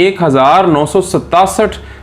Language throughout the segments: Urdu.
1967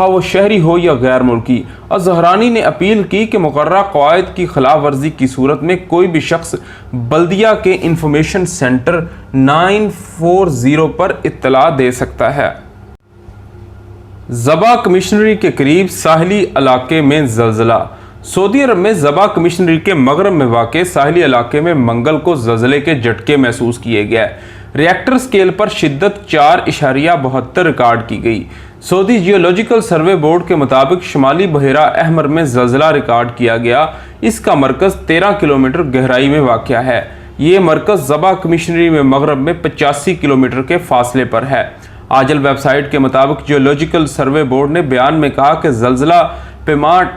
خواہ وہ شہری ہو یا غیر ملکی۔ الزہرانی نے اپیل کی کہ مقررہ قواعد کی خلاف ورزی کی صورت میں کوئی بھی شخص بلدیہ کے انفارمیشن سینٹر 940 پر اطلاع دے سکتا ہے۔ زبا کمشنری کے قریب ساحلی علاقے میں زلزلہ۔ سعودی عرب میں زبا کمشنری کے مغرب میں واقع ساحلی علاقے میں منگل کو زلزلے کے جھٹکے محسوس کیے گئے۔ ریکٹر سکیل پر شدت 4.72 ریکارڈ کی گئی۔ سعودی جیولوجیکل سروے بورڈ کے مطابق شمالی بحیرہ احمر میں زلزلہ ریکارڈ کیا گیا۔ اس کا مرکز 13 کلومیٹر گہرائی میں واقع ہے۔ یہ مرکز زبا کمشنری میں مغرب میں 85 کلومیٹر کے فاصلے پر ہے۔ آجل ویب سائٹ کے مطابق جیولوجیکل سروے بورڈ نے بیان میں کہا کہ زلزلہ پیمانٹ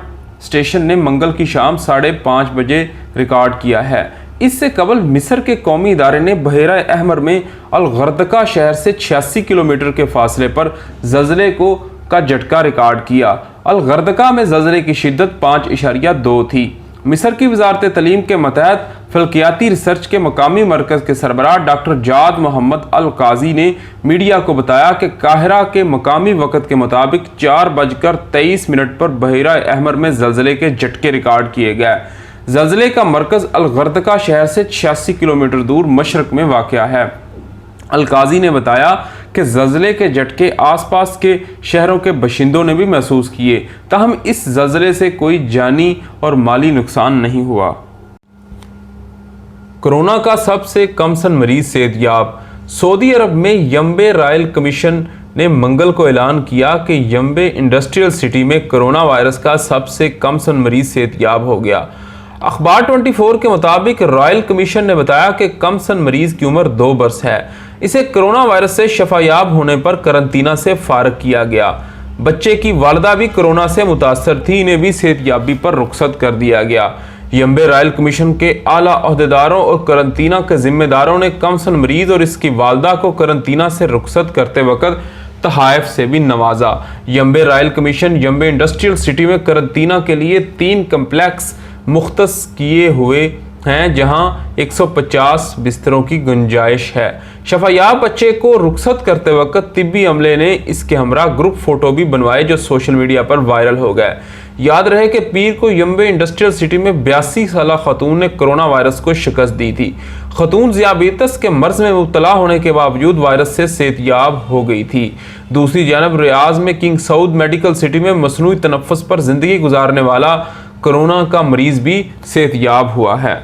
اسٹیشن نے منگل کی شام 5:30 بجے ریکارڈ کیا ہے۔ اس سے قبل مصر کے قومی ادارے نے بحیرہ احمر میں الغردقہ شہر سے 86 کلومیٹر کے فاصلے پر زلزلے کا جھٹکا ریکارڈ کیا۔ الغردقہ میں زلزلے کی شدت 5.2 تھی۔ مصر کی وزارت تعلیم کے ماتحت فلکیاتی ریسرچ کے مقامی مرکز کے سربراہ ڈاکٹر جاد محمد القاضی نے میڈیا کو بتایا کہ قاہرہ کے مقامی وقت کے مطابق 4:23 پر بحیرہ احمر میں زلزلے کے جھٹکے ریکارڈ کیے گئے۔ زلزلے کا مرکز الغردقہ شہر سے 86 کلومیٹر دور مشرق میں واقع ہے۔ القاضی نے بتایا کہ زلزلے کے جھٹکے آس پاس کے شہروں کے باشندوں نے بھی محسوس کیے، تاہم اس زلزلے سے کوئی جانی اور مالی نقصان نہیں ہوا۔ کورونا کا سب سے کم سن مریض صحت یاب۔ سعودی عرب میں یمبے رائل کمیشن نے منگل کو اعلان کیا کہ یمبے انڈسٹریل سٹی میں کورونا وائرس کا سب سے کم سن مریض صحت یاب ہو گیا۔ اخبار 24 کے مطابق رائل کمیشن نے بتایا کہ کم سن مریض کی عمر 2 برس ہے۔ اسے کورونا وائرس سے شفا یاب ہونے پر قرنطینہ سے فارغ کیا گیا۔ بچے کی والدہ بھی کورونا سے متاثر تھی، انہیں بھی صحت یابی پر رخصت کر دیا گیا۔ یمبے رائل کمیشن کے اعلیٰ عہدیداروں اور قرنطینہ کے ذمہ داروں نے کم سن مریض اور اس کی والدہ کو قرنطینہ سے رخصت کرتے وقت تحائف سے بھی نوازا۔ یمبے رائل کمیشن یمبے انڈسٹریل سٹی میں قرنطینہ کے لیے 3 کمپلیکس مختص کیے ہوئے ہیں جہاں 150 بستروں کی گنجائش ہے۔ شفا یاب بچے کو رخصت کرتے وقت طبی عملے نے اس کے ہمراہ گروپ فوٹو بھی بنوائے جو سوشل میڈیا پر وائرل ہو گئے۔ یاد رہے کہ پیر کو یمبے انڈسٹریل سٹی میں 82 سالہ خاتون نے کورونا وائرس کو شکست دی تھی۔ خاتون ذیابیطس کے مرض میں مبتلا ہونے کے باوجود وائرس سے صحت یاب ہو گئی تھی۔ دوسری جانب ریاض میں کنگ سعود میڈیکل سٹی میں مصنوعی تنفس پر زندگی گزارنے والا کورونا کا مریض بھی صحت یاب ہوا ہے۔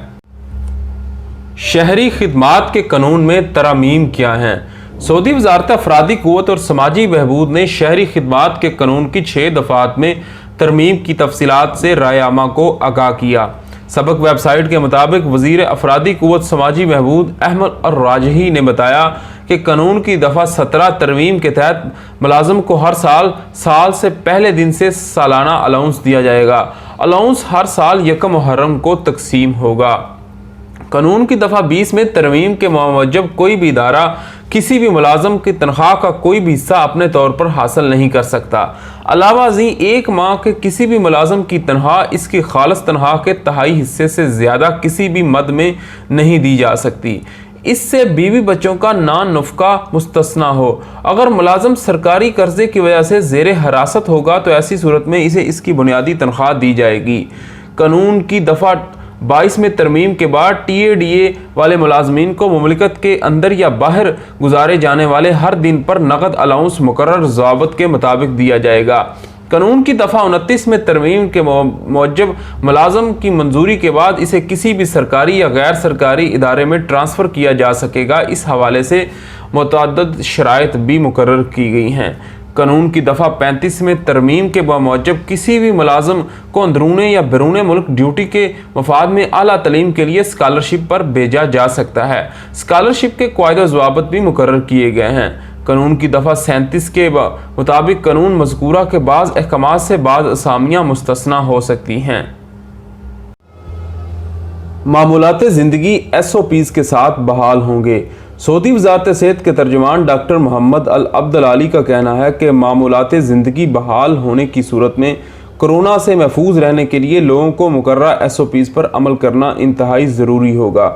شہری خدمات کے قانون میں ترامیم کیا ہیں؟ سعودی وزارت افرادی قوت اور سماجی بہبود نے شہری خدمات کے قانون کی 6 دفعات میں ترمیم کی تفصیلات سے رائے عامہ کو آگاہ کیا۔ سبق ویب سائٹ کے مطابق وزیر افرادی قوت سماجی بہبود احمد الراجحی نے بتایا کہ قانون کی دفعہ 17 ترمیم کے تحت ملازم کو ہر سال سے پہلے دن سے سالانہ الاؤنس دیا جائے گا۔ الاؤنس ہر سال 1 محرم کو تقسیم ہوگا۔ قانون کی دفعہ 20 میں ترمیم کے موجب کوئی بھی ادارہ کسی بھی ملازم کی تنخواہ کا کوئی بھی حصہ اپنے طور پر حاصل نہیں کر سکتا۔ علاوہ ازیں 1 ماہ کے کسی بھی ملازم کی تنخواہ اس کی خالص تنخواہ کے تہائی حصے سے زیادہ کسی بھی مد میں نہیں دی جا سکتی۔ اس سے بیوی بچوں کا نان نفقہ مستثنیٰ ہو۔ اگر ملازم سرکاری قرضے کی وجہ سے زیر حراست ہوگا تو ایسی صورت میں اسے اس کی بنیادی تنخواہ دی جائے گی۔ قانون کی دفعہ 22 میں ترمیم کے بعد TADA والے ملازمین کو مملکت کے اندر یا باہر گزارے جانے والے ہر دن پر نقد الاؤنس مقرر ضوابط کے مطابق دیا جائے گا۔ قانون کی دفعہ 29 میں ترمیم کے موجب ملازم کی منظوری کے بعد اسے کسی بھی سرکاری یا غیر سرکاری ادارے میں ٹرانسفر کیا جا سکے گا۔ اس حوالے سے متعدد شرائط بھی مقرر کی گئی ہیں۔ قانون کی دفعہ 35 میں ترمیم کے موجب کسی بھی ملازم کو اندرون یا بیرون ملک ڈیوٹی کے مفاد میں اعلیٰ تعلیم کے لیے اسکالرشپ پر بھیجا جا سکتا ہے۔ اسکالرشپ کے قواعد و ضوابط بھی مقرر کیے گئے ہیں۔ قانون کی دفعہ 37 کے مطابق قانون مذکورہ کے بعض احکامات سے بعض اسامیاں مستثنیٰ ہو سکتی ہیں۔ معمولات زندگی SOPs کے ساتھ بحال ہوں گے۔ سعودی وزارت صحت کے ترجمان ڈاکٹر محمد العبدالعالی کا کہنا ہے کہ معمولات زندگی بحال ہونے کی صورت میں کورونا سے محفوظ رہنے کے لیے لوگوں کو مقررہ SOPs پر عمل کرنا انتہائی ضروری ہوگا۔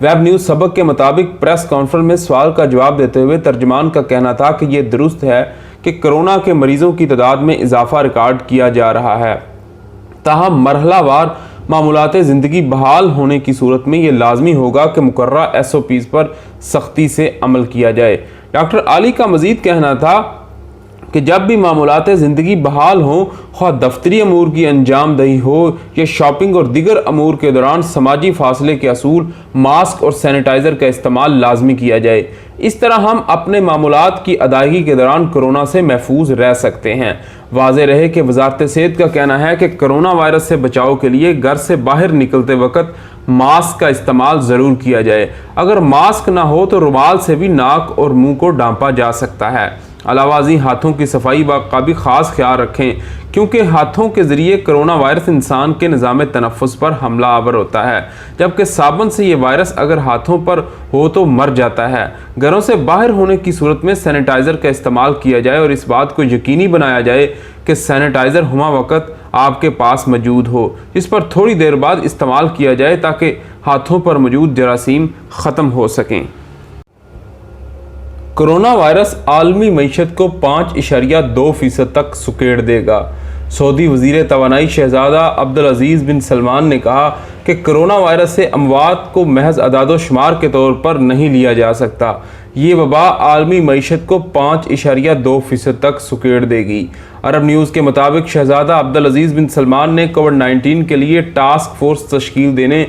ویب نیوز سبق کے مطابق پریس کانفرنس میں سوال کا جواب دیتے ہوئے ترجمان کا کہنا تھا کہ یہ درست ہے کہ کورونا کے مریضوں کی تعداد میں اضافہ ریکارڈ کیا جا رہا ہے، تاہم مرحلہ وار معمولات زندگی بحال ہونے کی صورت میں یہ لازمی ہوگا کہ مقررہ SOPs پر سختی سے عمل کیا جائے۔ ڈاکٹر علی کا مزید کہنا تھا کہ جب بھی معمولات زندگی بحال ہوں، خواہ دفتری امور کی انجام دہی ہو یا شاپنگ اور دیگر امور کے دوران سماجی فاصلے کے اصول، ماسک اور سینیٹائزر کا استعمال لازمی کیا جائے۔ اس طرح ہم اپنے معمولات کی ادائیگی کے دوران کورونا سے محفوظ رہ سکتے ہیں۔ واضح رہے کہ وزارت صحت کا کہنا ہے کہ کورونا وائرس سے بچاؤ کے لیے گھر سے باہر نکلتے وقت ماسک کا استعمال ضرور کیا جائے۔ اگر ماسک نہ ہو تو رومال سے بھی ناک اور منہ کو ڈھانپا جا سکتا ہے۔ علاوہ ازیں ہاتھوں کی صفائی کا بھی خاص خیال رکھیں، کیونکہ ہاتھوں کے ذریعے کورونا وائرس انسان کے نظام تنفس پر حملہ آور ہوتا ہے، جبکہ صابن سے یہ وائرس اگر ہاتھوں پر ہو تو مر جاتا ہے۔ گھروں سے باہر ہونے کی صورت میں سینیٹائزر کا استعمال کیا جائے اور اس بات کو یقینی بنایا جائے کہ سینیٹائزر ہمہ وقت آپ کے پاس موجود ہو، جس پر تھوڑی دیر بعد استعمال کیا جائے تاکہ ہاتھوں پر موجود جراثیم ختم ہو سکیں۔ کورونا وائرس عالمی معیشت کو 5.2% تک سکیڑ دے گا۔ سعودی وزیر توانائی شہزادہ عبدالعزیز بن سلمان نے کہا کہ کورونا وائرس سے اموات کو محض اعداد و شمار کے طور پر نہیں لیا جا سکتا، یہ وبا عالمی معیشت کو 5.2% تک سکیڑ دے گی۔ عرب نیوز کے مطابق شہزادہ عبدالعزیز بن سلمان نے کووڈ-19 کے لیے ٹاسک فورس تشکیل دینے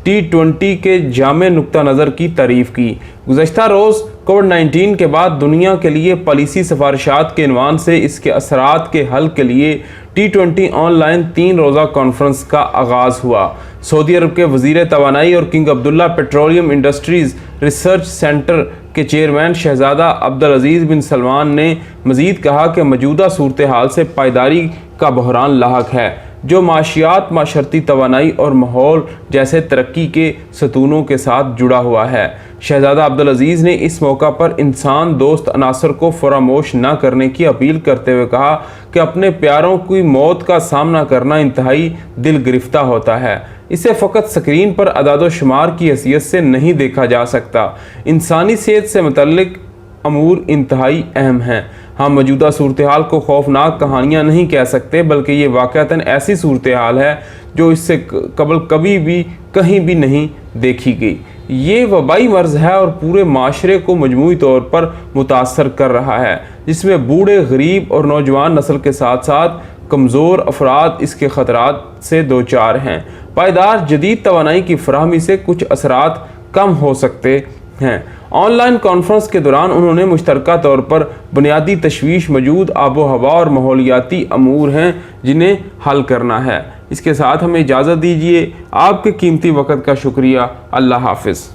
T20 کے جامع نقطہ نظر کی تعریف کی۔ گزشتہ روز کووڈ-19 کے بعد دنیا کے لیے پالیسی سفارشات کے عنوان سے اس کے اثرات کے حل کے لیے T20 آن لائن 3 روزہ کانفرنس کا آغاز ہوا۔ سعودی عرب کے وزیر توانائی اور کنگ عبداللہ پیٹرولیم انڈسٹریز ریسرچ سینٹر کے چیئرمین شہزادہ عبدالعزیز بن سلمان نے مزید کہا کہ موجودہ صورتحال سے پائیداری کا بحران لاحق ہے، جو معاشیات، معاشرتی توانائی اور ماحول جیسے ترقی کے ستونوں کے ساتھ جڑا ہوا ہے۔ شہزادہ عبدالعزیز نے اس موقع پر انسان دوست عناصر کو فراموش نہ کرنے کی اپیل کرتے ہوئے کہا کہ اپنے پیاروں کی موت کا سامنا کرنا انتہائی دل گرفتہ ہوتا ہے۔ اسے فقط سکرین پر اعداد و شمار کی حیثیت سے نہیں دیکھا جا سکتا۔ انسانی صحت سے متعلق امور انتہائی اہم ہیں۔ ہم موجودہ صورتحال کو خوفناک کہانیاں نہیں کہہ سکتے، بلکہ یہ واقعتاً ایسی صورتحال ہے جو اس سے قبل کبھی بھی کہیں بھی نہیں دیکھی گئی۔ یہ وبائی مرض ہے اور پورے معاشرے کو مجموعی طور پر متاثر کر رہا ہے، جس میں بوڑھے، غریب اور نوجوان نسل کے ساتھ ساتھ کمزور افراد اس کے خطرات سے دوچار ہیں۔ پائیدار جدید توانائی کی فراہمی سے کچھ اثرات کم ہو سکتے ہیں۔ آن لائن کانفرنس کے دوران انہوں نے مشترکہ طور پر بنیادی تشویش موجود آب و ہوا اور ماحولیاتی امور ہیں جنہیں حل کرنا ہے۔ اس کے ساتھ ہمیں اجازت دیجیے۔ آپ کے قیمتی وقت کا شکریہ۔ اللہ حافظ۔